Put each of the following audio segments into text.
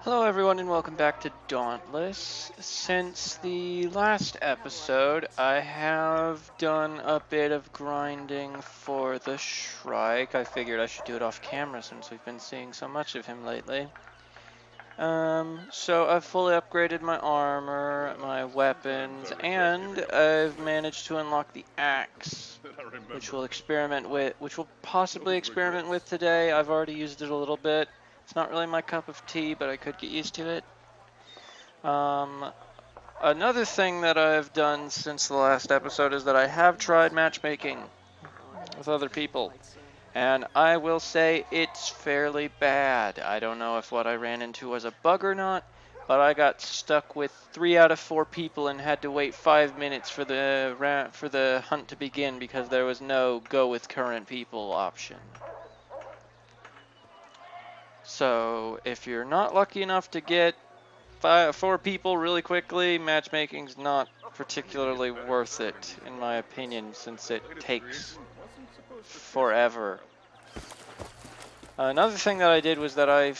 Hello everyone and welcome back to Dauntless. Since the last episode, I have done a bit of grinding for the Shrike. I figured I should do it off camera since we've been seeing so much of him lately. So I've fully upgraded my armor, my weapons, and I've managed to unlock the axe, which we'll possibly experiment with today. I've already used it a little bit. It's not really my cup of tea, but I could get used to it. Another thing that I've done since the last episode is that I have tried matchmaking with other people. And I will say it's fairly bad. I don't know if what I ran into was a bug or not, but I got stuck with 3 out of 4 people and had to wait 5 minutes for the hunt to begin because there was no go with current people option. So if you're not lucky enough to get 4 people really quickly, matchmaking's not particularly worth it, in my opinion, since it takes forever. Another thing that I did was that I've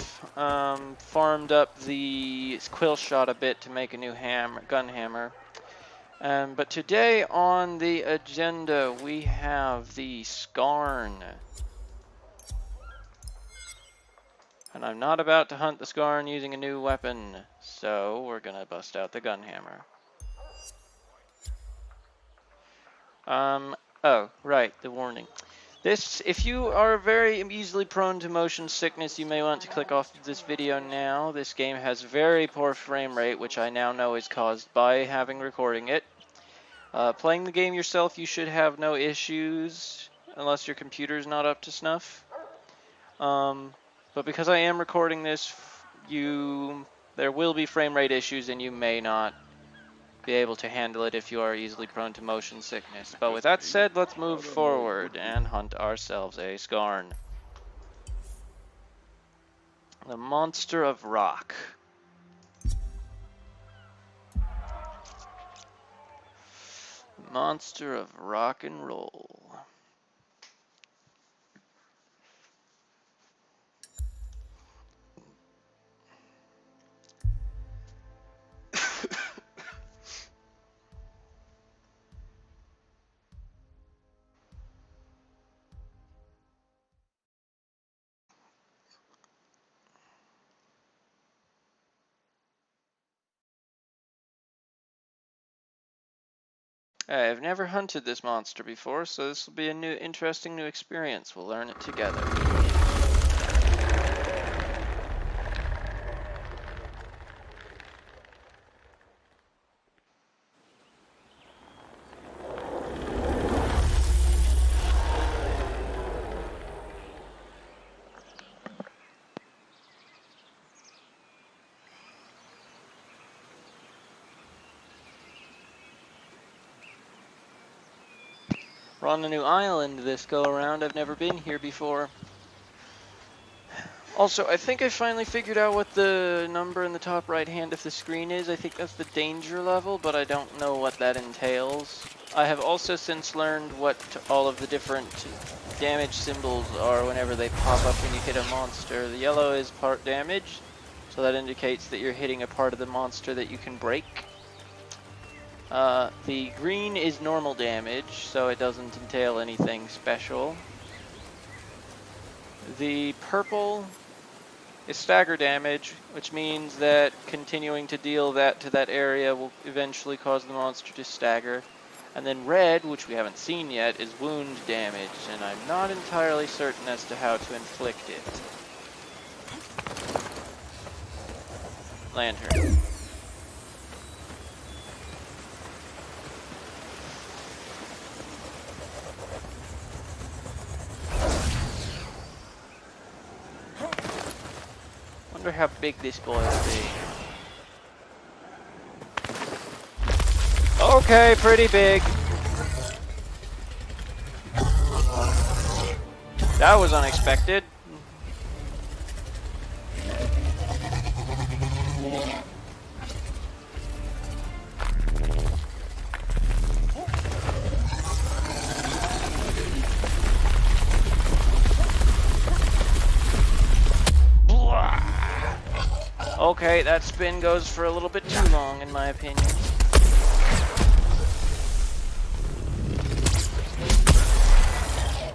farmed up the quill shot a bit to make a new gun hammer. But today on the agenda we have the Skarn. And I'm not about to hunt the Skarn using a new weapon, so we're gonna bust out the gun hammer. Oh, right, the warning. If you are very easily prone to motion sickness, you may want to click off this video now. This game has very poor frame rate, which I now know is caused by having recording it. Playing the game yourself, you should have no issues, unless your computer's not up to snuff. But because I am recording this, there will be frame rate issues, and you may not be able to handle it if you are easily prone to motion sickness. But with that said, let's move forward and hunt ourselves a Skarn. The monster of rock. Monster of rock and roll. I've never hunted this monster before, so this will be a interesting new experience. We'll learn it together. We're on a new island this go around. I've never been here before. Also, I think I finally figured out what the number in the top right hand of the screen is. I think that's the danger level, but I don't know what that entails. I have also since learned what all of the different damage symbols are whenever they pop up when you hit a monster. The yellow is part damage, so that indicates that you're hitting a part of the monster that you can break. The green is normal damage, so it doesn't entail anything special. The purple is stagger damage, which means that continuing to deal that to that area will eventually cause the monster to stagger. And then red, which we haven't seen yet, is wound damage, and I'm not entirely certain as to how to inflict it. Lantern. Wonder how big this boy will be. Okay, pretty big. That was unexpected. Okay, that spin goes for a little bit too long, in my opinion.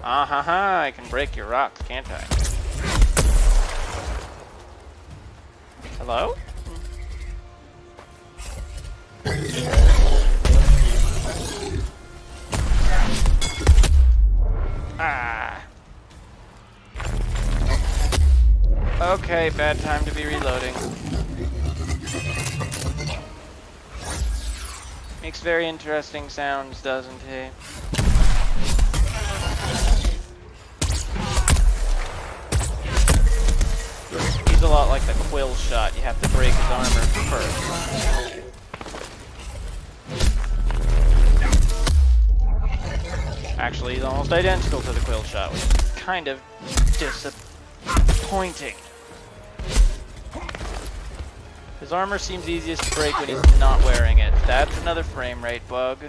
Ah ha ha, I can break your rocks, can't I? Hello? Ah. Okay, bad time to be reloading. Makes very interesting sounds, doesn't he? He's a lot like the Quill shot. You have to break his armor first. Actually, he's almost identical to the Quill shot, which is kind of disappointing. His armor seems easiest to break when he's not wearing it. That's another frame rate bug.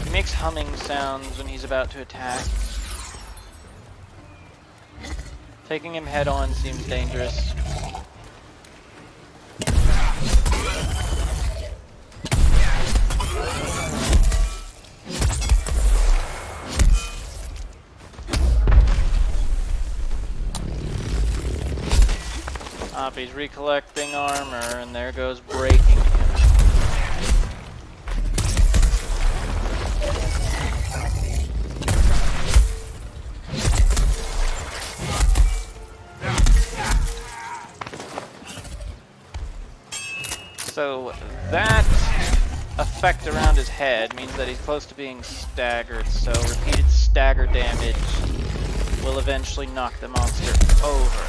He makes humming sounds when he's about to attack. Taking him head on seems dangerous. He's recollecting armor, and there goes breaking him. So that effect around his head means that he's close to being staggered, so repeated stagger damage will eventually knock the monster over.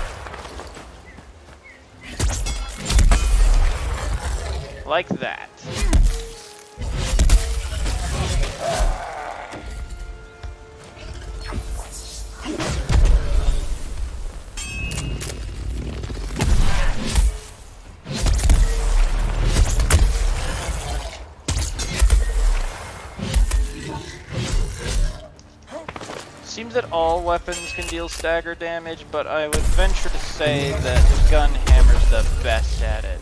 Like that. Seems that all weapons can deal stagger damage, but I would venture to say that the gun hammer's the best at it.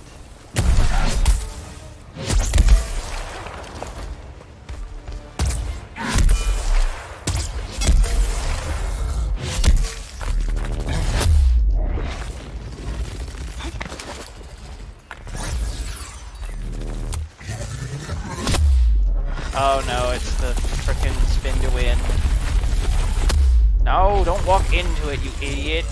Oh no, it's the frickin' spin to win. No, don't walk into it, you idiot.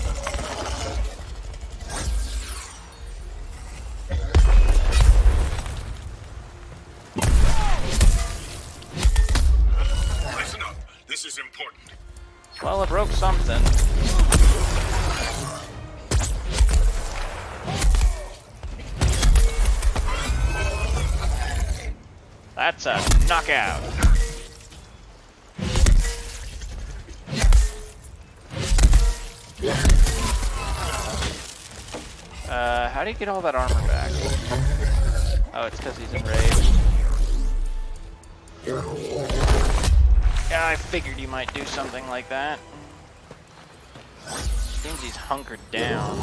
Listen up. This is important. Well, I broke something. That's a knockout. How do you get all that armor back? Oh, it's because he's enraged. Yeah, I figured you might do something like that. Seems he's hunkered down.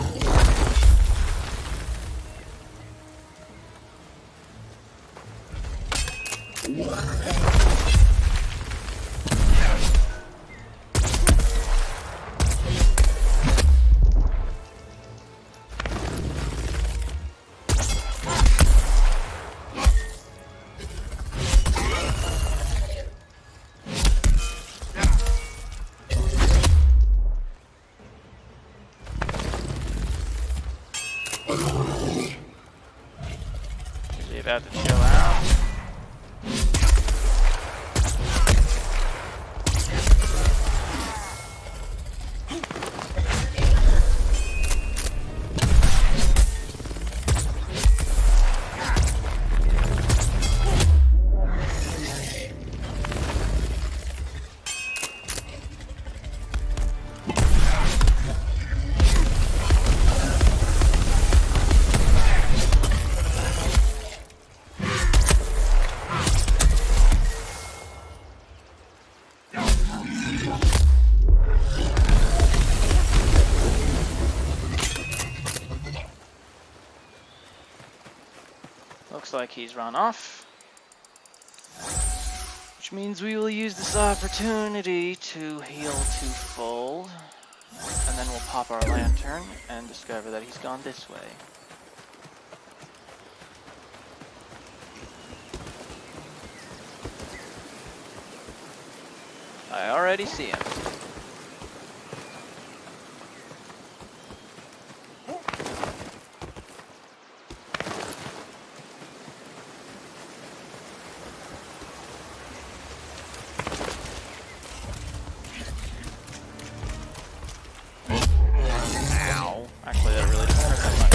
Is he about to chill out? like he's run off. Which means we will use this opportunity to heal to full. And then we'll pop our lantern and discover that he's gone this way. I already see him. Ow. Actually, that really didn't hurt that much.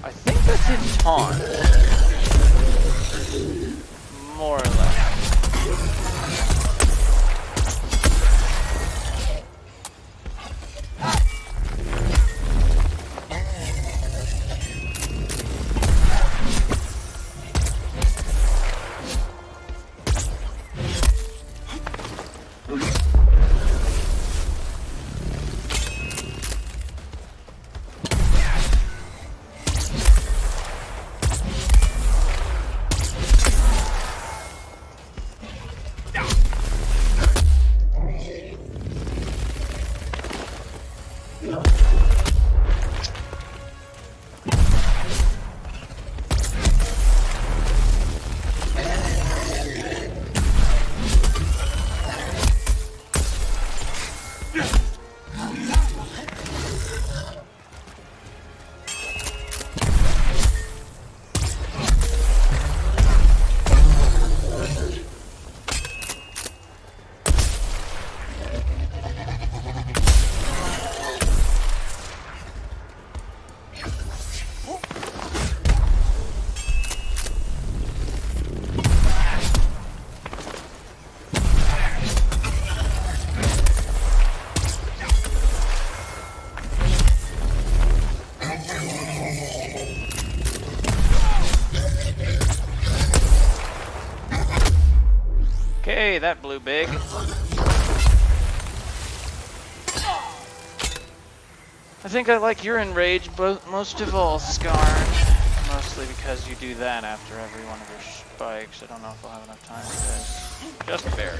I think that's his taunt. More or less. Okay, that blew big. I think I like your enrage most of all, Skarn. Mostly because you do that after every one of your spikes. I don't know if I'll have enough time for this. Just barely.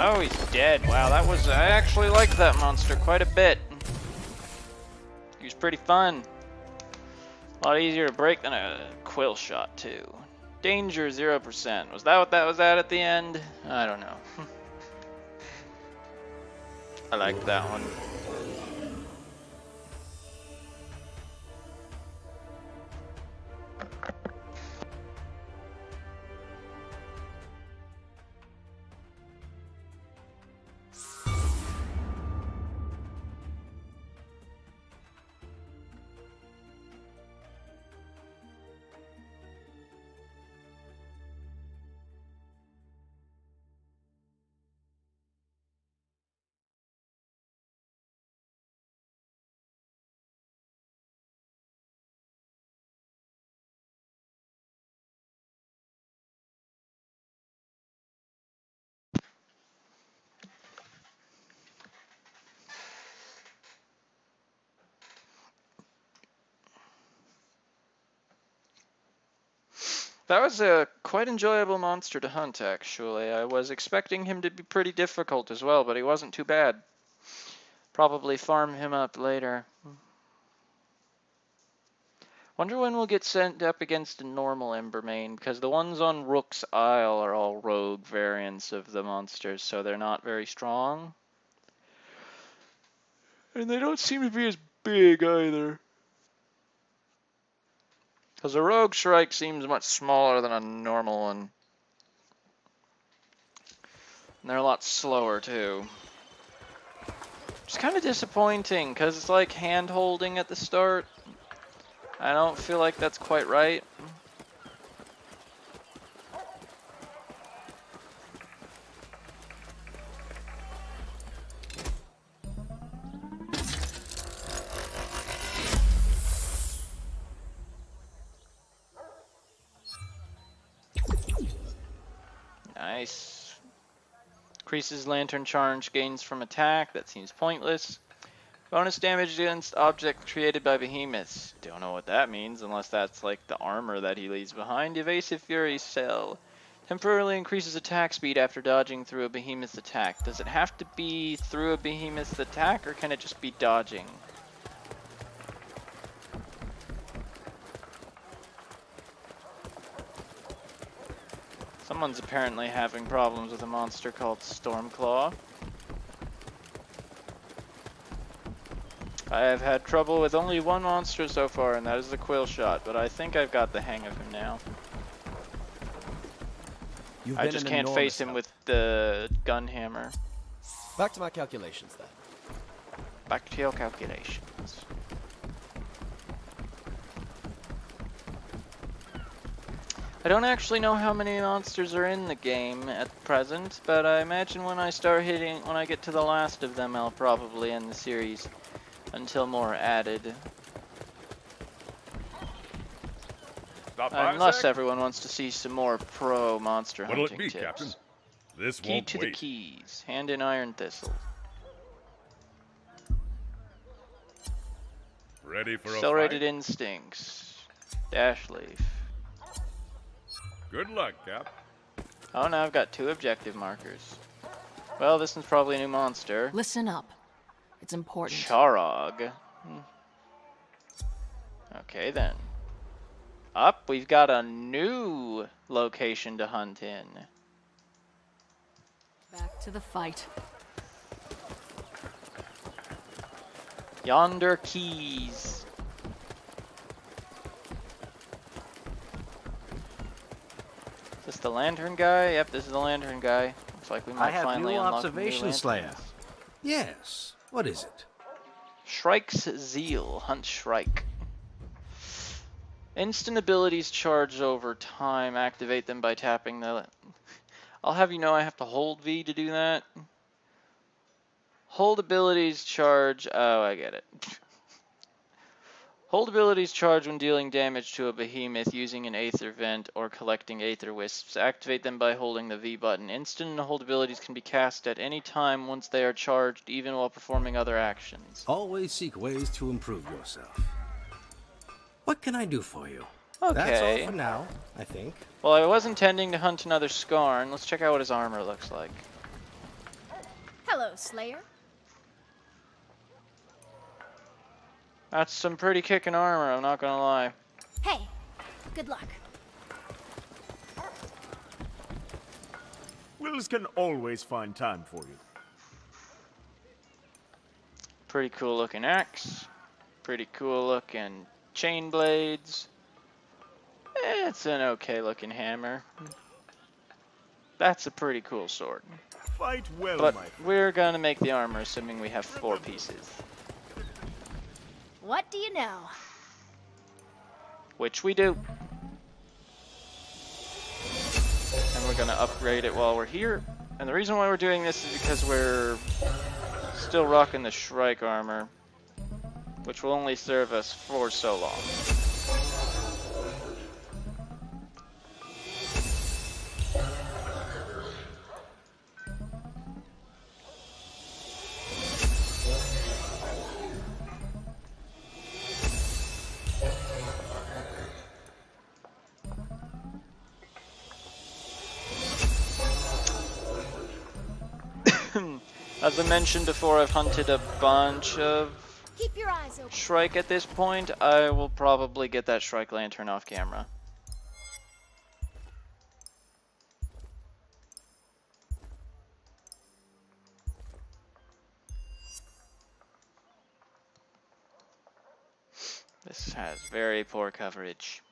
Oh, he's dead. Wow, that was... I actually liked that monster quite a bit. He was pretty fun. A lot easier to break than a quill shot, too. Danger 0%. Was that what that was at the end? I don't know. I liked that one. That was a quite enjoyable monster to hunt, actually. I was expecting him to be pretty difficult as well, but he wasn't too bad. Probably farm him up later. Wonder when we'll get sent up against a normal Embermane, because the ones on Rook's Isle are all rogue variants of the monsters, so they're not very strong. And they don't seem to be as big either. Because a rogue Shrike seems much smaller than a normal one. And they're a lot slower too. It's kind of disappointing, because it's like hand-holding at the start. I don't feel like that's quite right. Nice. Increases lantern charge gains from attack. That seems pointless. Bonus damage against objects created by behemoths. Don't know what that means, unless that's like the armor that he leaves behind. Evasive Fury Cell. Temporarily increases attack speed after dodging through a behemoth's attack. Does it have to be through a behemoth's attack, or can it just be dodging? Someone's apparently having problems with a monster called Stormclaw. I have had trouble with only one monster so far, and that is the Quill Shot, but I think I've got the hang of him now. I just can't face him with the gun hammer. Back to my calculations then. Back to your calculations. I don't actually know how many monsters are in the game at present, but I imagine when I get to the last of them, I'll probably end the series until more are added. Unless everyone wants to see some more pro monster hunting What'll it be, tips. Captain? This Key won't to wait. the keys. Hand in Iron Thistle. Ready for a Accelerated fight? Instincts. Dash Leaf. Good luck, Cap. Oh, now I've got 2 objective markers. Well, this one's probably a new monster. Listen up. It's important. Charog. Okay, then. Up, we've got a new location to hunt in. Back to the fight. Yonder Keys. Is this the lantern guy? Yep, this is the lantern guy. Looks like we might finally unlock observation, new Slayer. lanterns. Yes. What is it? Shrike's Zeal. Hunt Shrike. Instant abilities charge over time. Activate them by tapping the... I'll have you know I have to hold V to do that. Hold abilities charge... Oh, I get it. Hold abilities charge when dealing damage to a behemoth using an Aether Vent or collecting Aether Wisps. Activate them by holding the V button. Instant and hold abilities can be cast at any time once they are charged, even while performing other actions. Always seek ways to improve yourself. What can I do for you? Okay. That's all for now, I think. Well, I was intending to hunt another Skarn. Let's check out what his armor looks like. Hello, Slayer. That's some pretty kicking armor, I'm not gonna lie. Hey, good luck. Wills can always find time for you. Pretty cool looking axe. Pretty cool looking chain blades. It's an okay looking hammer. That's a pretty cool sword. Fight well, But my friend. we're gonna make the armor assuming we have 4 pieces. What do you know? Which we do. And we're gonna upgrade it while we're here. And the reason why we're doing this is because we're still rocking the Shrike armor, which will only serve us for so long. As I mentioned before, I've hunted a bunch of Keep your eyes open. Shrike at this point. I will probably get that Shrike Lantern off camera. This has very poor coverage.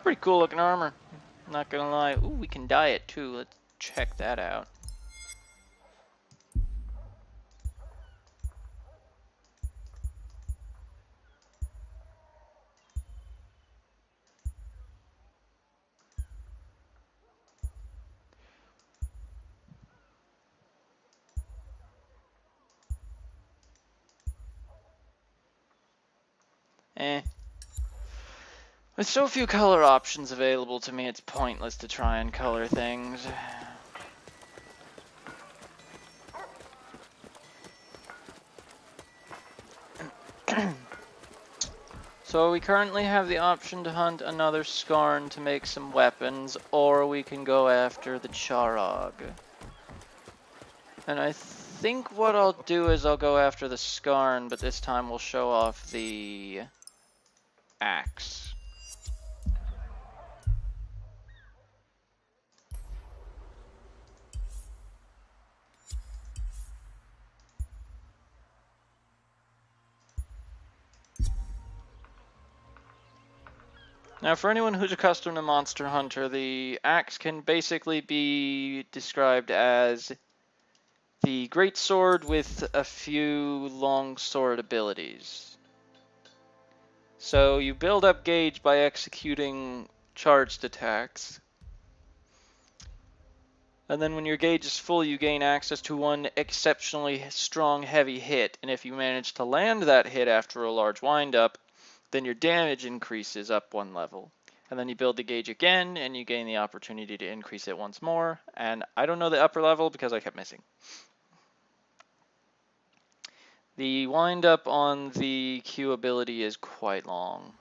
Pretty cool looking armor. Not gonna lie. Ooh, we can dye it too. Let's check that out. Eh. With so few color options available to me, it's pointless to try and color things. So we currently have the option to hunt another Skarn to make some weapons, or we can go after the Charog. And I think what I'll do is I'll go after the Skarn, but this time we'll show off the axe. Now, for anyone who's accustomed to Monster Hunter, the axe can basically be described as the great sword with a few long sword abilities. So you build up gauge by executing charged attacks. And then when your gauge is full, you gain access to one exceptionally strong heavy hit. And if you manage to land that hit after a large windup, then your damage increases up one level. And then you build the gauge again, and you gain the opportunity to increase it once more. And I don't know the upper level because I kept missing. The windup on the Q ability is quite long.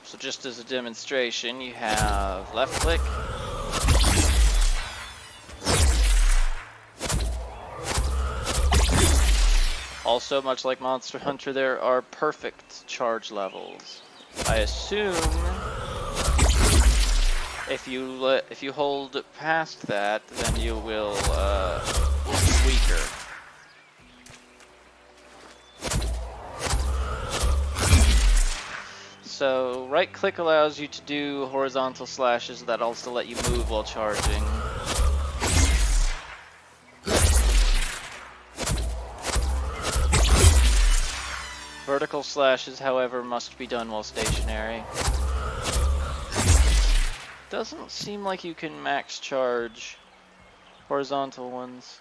So just as a demonstration, you have left click, also much like Monster Hunter, there are perfect charge levels. I assume if you hold past that, then you will be weaker. So right click allows you to do horizontal slashes that also let you move while charging. Vertical slashes, however, must be done while stationary. Doesn't seem like you can max charge horizontal ones.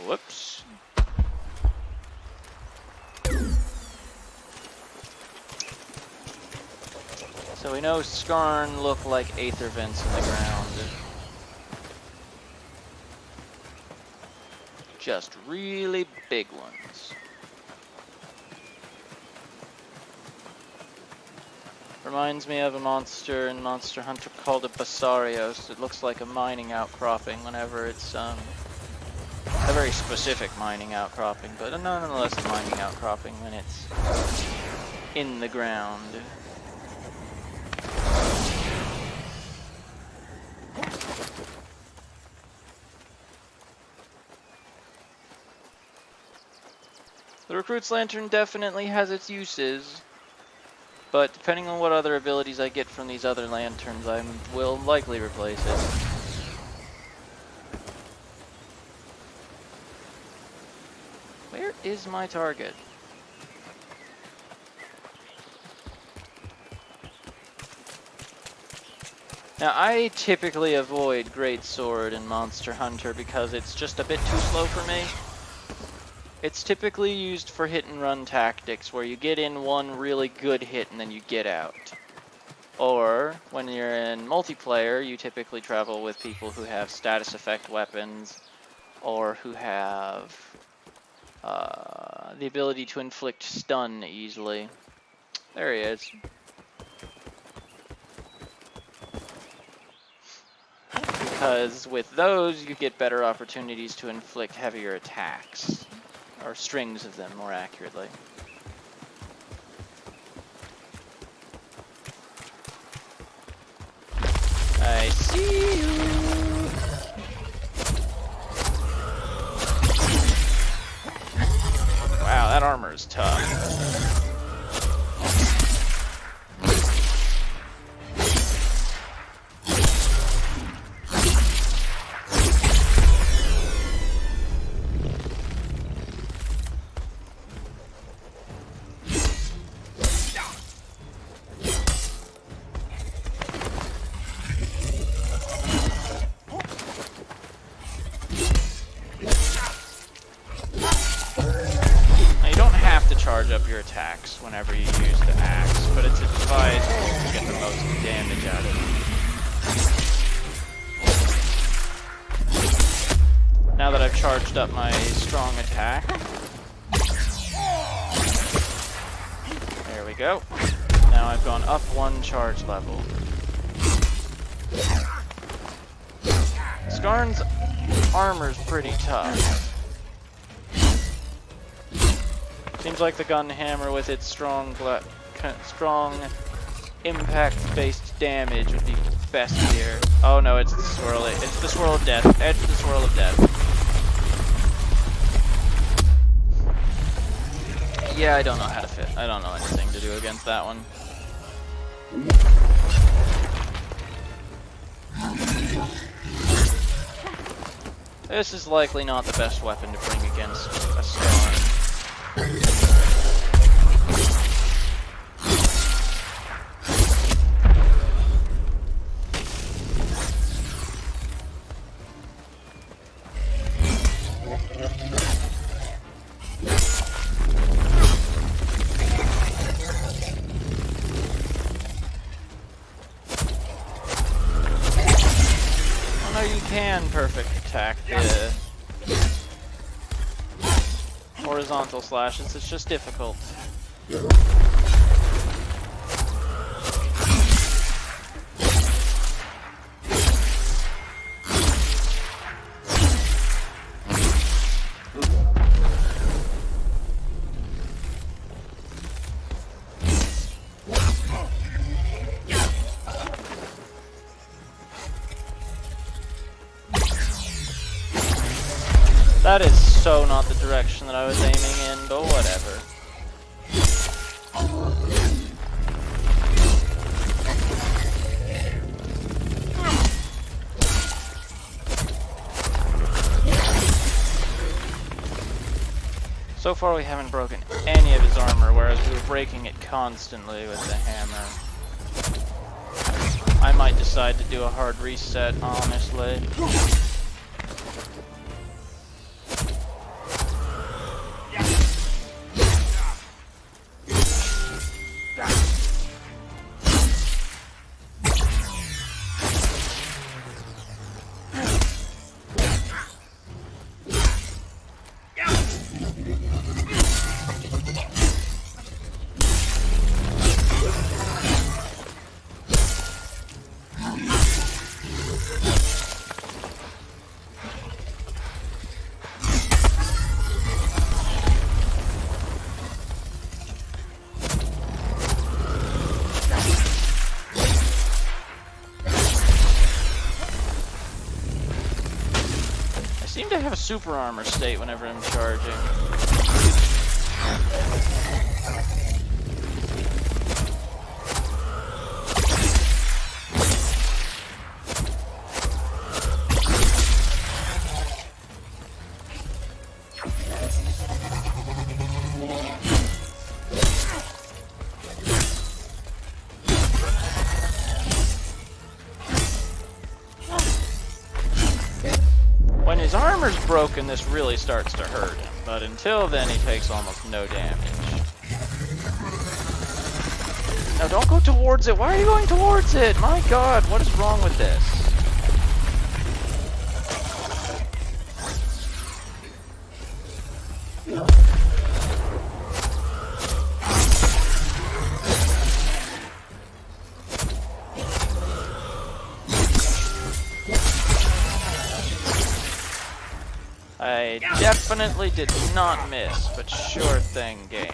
Whoops. So we know Skarn look like aether vents in the ground. Just really big ones. Reminds me of a monster in Monster Hunter called a Basarios. It looks like a mining outcropping whenever it's a very specific mining outcropping, but nonetheless a mining outcropping when it's in the ground. The Recruit's Lantern definitely has its uses, but depending on what other abilities I get from these other lanterns, I will likely replace it. Where is my target? Now, I typically avoid Great Sword in Monster Hunter because it's just a bit too slow for me. It's typically used for hit and run tactics where you get in one really good hit and then you get out. Or, when you're in multiplayer, you typically travel with people who have status effect weapons or who have the ability to inflict stun easily. There he is. Because with those, you get better opportunities to inflict heavier attacks. Or strings of them, more accurately. I see you! Wow, that armor is tough. Charge up your attacks whenever you use the axe, but it's advisable to get the most damage out of it. Now that I've charged up my strong attack, there we go. Now I've gone up one charge level. Skarn's armor's pretty tough. Seems like the gun hammer with its strong impact-based damage would be best here. Oh no, it's the swirl. It's the swirl of death. It's the swirl of death. Yeah, I don't know how to fit. I don't know anything to do against that one. This is likely not the best weapon to bring against a Skarn. Oh no, you can perfect attack the horizontal slashes, it's just difficult. That is so not the direction that I was aiming in, but whatever. So far we haven't broken any of his armor, whereas we were breaking it constantly with the hammer. I might decide to do a hard reset, honestly. I seem to have a super armor state whenever I'm charging. broken, this really starts to hurt him. But until then, he takes almost no damage. Now don't go towards it. Why are you going towards it? My god, what is wrong with this? I definitely did not miss, but sure thing game.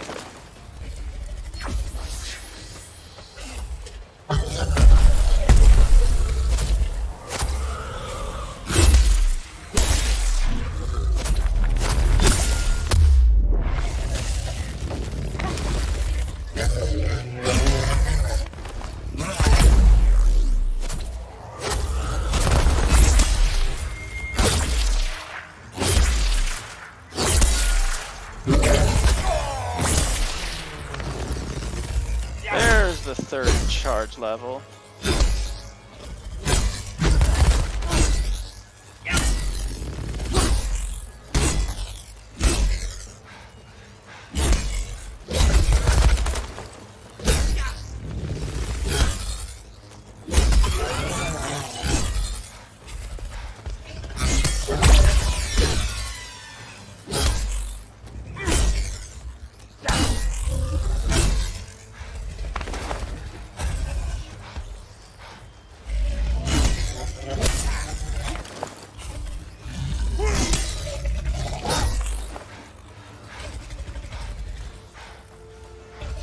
There's the third charge level.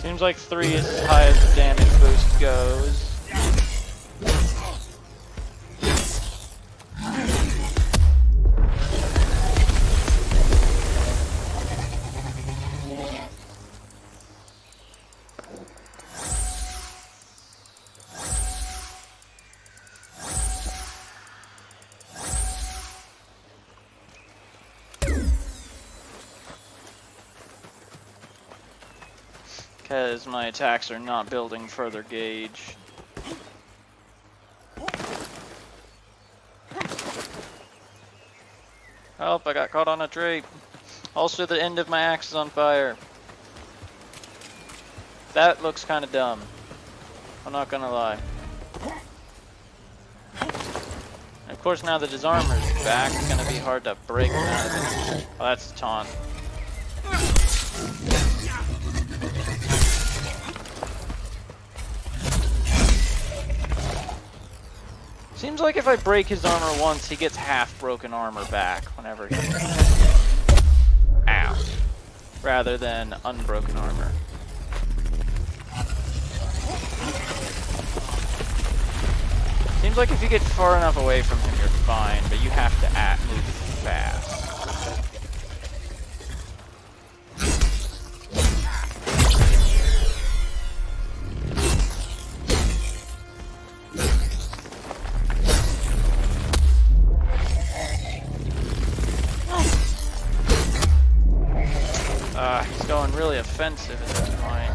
Seems like 3 is as high as the damage boost goes. Because my attacks are not building further gauge. Help, I got caught on a tree. Also, the end of my axe is on fire. That looks kind of dumb. I'm not gonna lie. And of course, now that his armor's back, it's gonna be hard to break that. Oh, that's a taunt. Seems like if I break his armor once, he gets half broken armor back whenever he... Ow. Rather than unbroken armor. Seems like if you get far enough away from him, you're fine, but you have to move fast. He's going really offensive at this point.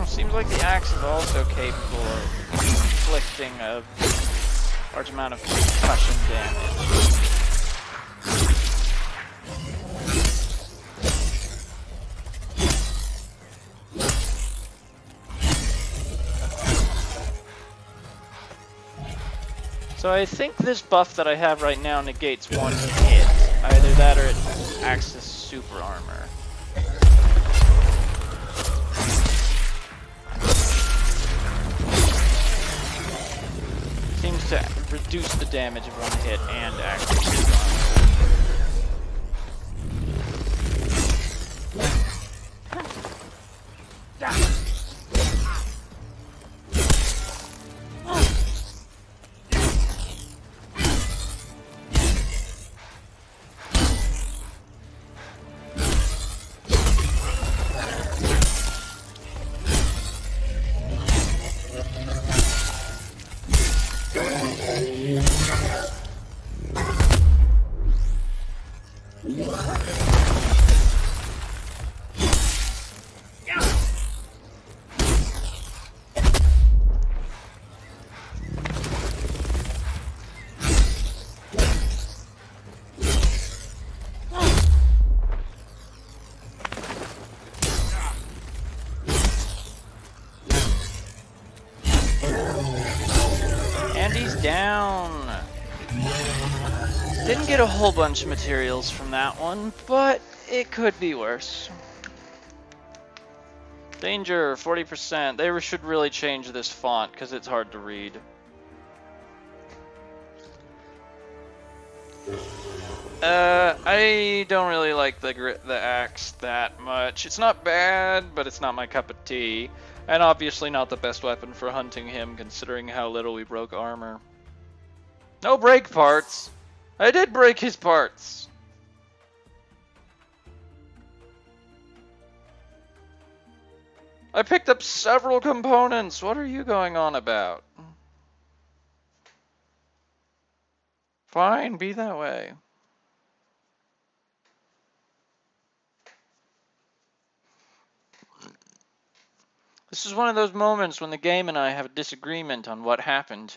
Seems like the axe is also capable of inflicting a large amount of concussion damage. So I think this buff that I have right now negates one hit. Either that or it acts as super armor. Seems to reduce the damage of one hit and act as super armor. Down. Didn't get a whole bunch of materials from that one, but it could be worse. Danger, 40%. They should really change this font because it's hard to read. I don't really like the axe that much. It's not bad, but it's not my cup of tea. And obviously not the best weapon for hunting him, considering how little we broke armor. No break parts! I did break his parts! I picked up several components! What are you going on about? Fine, be that way. This is one of those moments when the game and I have a disagreement on what happened.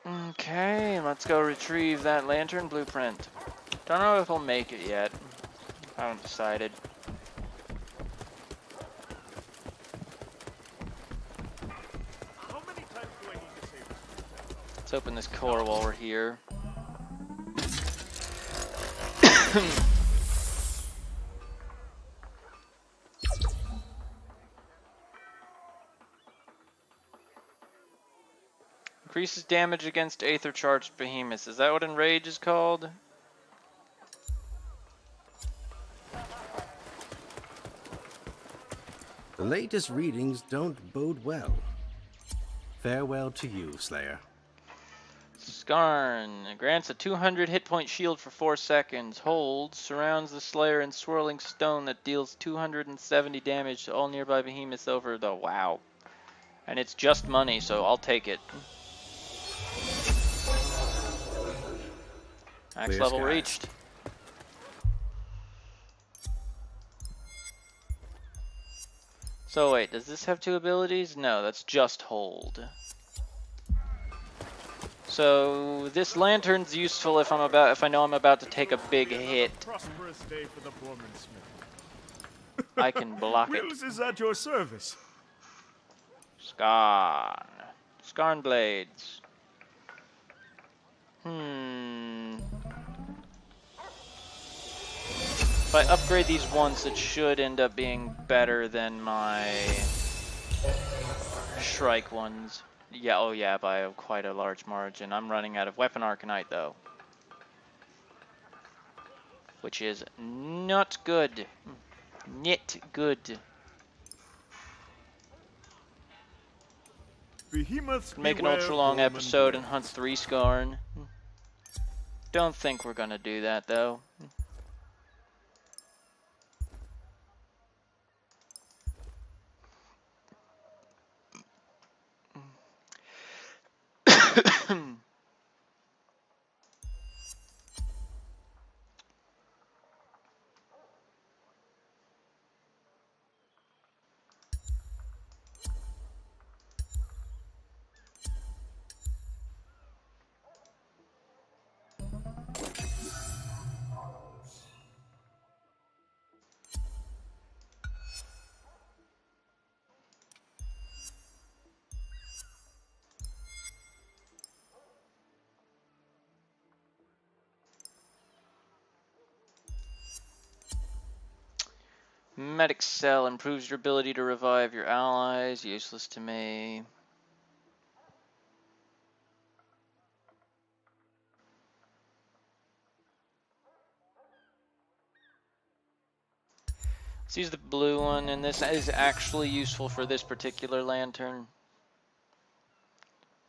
Okay, let's go retrieve that lantern blueprint. Don't know if we'll make it yet. Haven't decided. How many times do I need to say this? Let's open this core while we're here. Increases damage against Aether Charged Behemoths. Is that what Enrage is called? The latest readings don't bode well. Farewell to you, Slayer. Skarn grants a 200 hit point shield for 4 seconds. Hold surrounds the Slayer in swirling stone that deals 270 damage to all nearby behemoths over the wow. And it's just money, so I'll take it. Max Clear level skies. reached. So wait, does this have 2 abilities? No, that's just hold. So this lantern's useful if I know I'm about to take a big hit. Prosperous day for the Bormansmith. I can block it. Wills is at your service. Skarn. Skarn blades. If I upgrade these once, it should end up being better than my Shrike ones. Yeah, oh yeah, by quite a large margin. I'm running out of Weapon Arcanite though. Which is not good. Not good. behemoths Make an beware ultra-long Roman episode and hunt blades. 3 Skarn. Don't think we're gonna do that, though. Medic Cell improves your ability to revive your allies. Useless to me. Let's use the blue one, and this is actually useful for this particular lantern.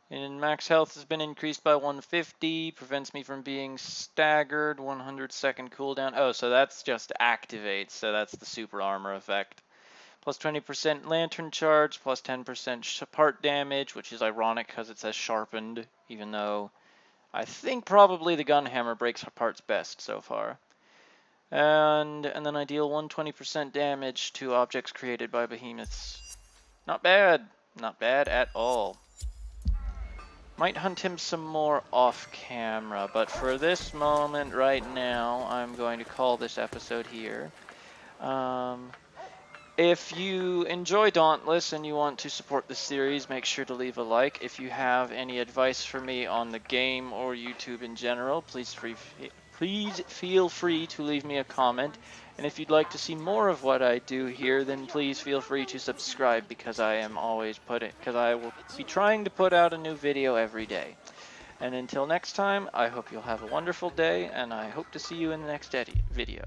And max health has been increased by 150, prevents me from being staggered, 100-second cooldown. Oh, so that's just activates, so that's the super armor effect. Plus 20% lantern charge, plus 10% part damage, which is ironic because it says sharpened, even though I think probably the gun hammer breaks parts best so far. And then I deal 120% damage to objects created by behemoths. Not bad. Not bad at all. Might hunt him some more off camera, but for this moment right now, I'm going to call this episode here. If you enjoy Dauntless and you want to support the series, make sure to leave a like. If you have any advice for me on the game or YouTube in general, please feel free to leave me a comment. And if you'd like to see more of what I do here, then please feel free to subscribe because I will be trying to put out a new video every day. And until next time, I hope you'll have a wonderful day, and I hope to see you in the next video.